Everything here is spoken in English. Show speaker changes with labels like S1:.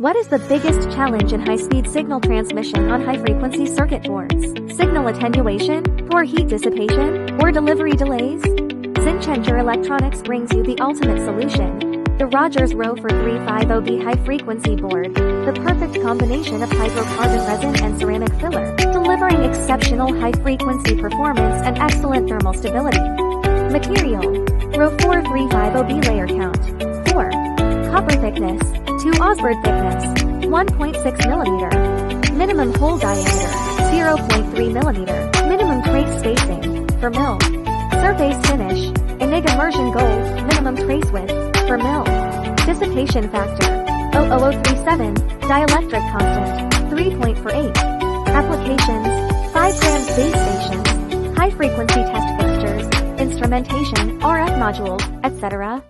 S1: What is the biggest challenge in high-speed signal transmission on high-frequency circuit boards? Signal attenuation, poor heat dissipation, or delivery delays? Xinchenger Electronics brings you the ultimate solution. The Rogers Rofer 350B high-frequency board, the perfect combination of hydrocarbon resin and ceramic filler, delivering exceptional high-frequency performance and excellent thermal stability. Material: Rofer 350B layer count 4. Copper thickness 2 Osborne thickness 1.6 mm. Minimum hole diameter 0.3 mm. Minimum trace spacing for mill. Surface finish Enig immersion gold. Minimum trace width for mill. Dissipation factor 0.0037. Dielectric constant 3.48. Applications: 5 grams base stations, high frequency test fixtures, instrumentation, RF modules, etc.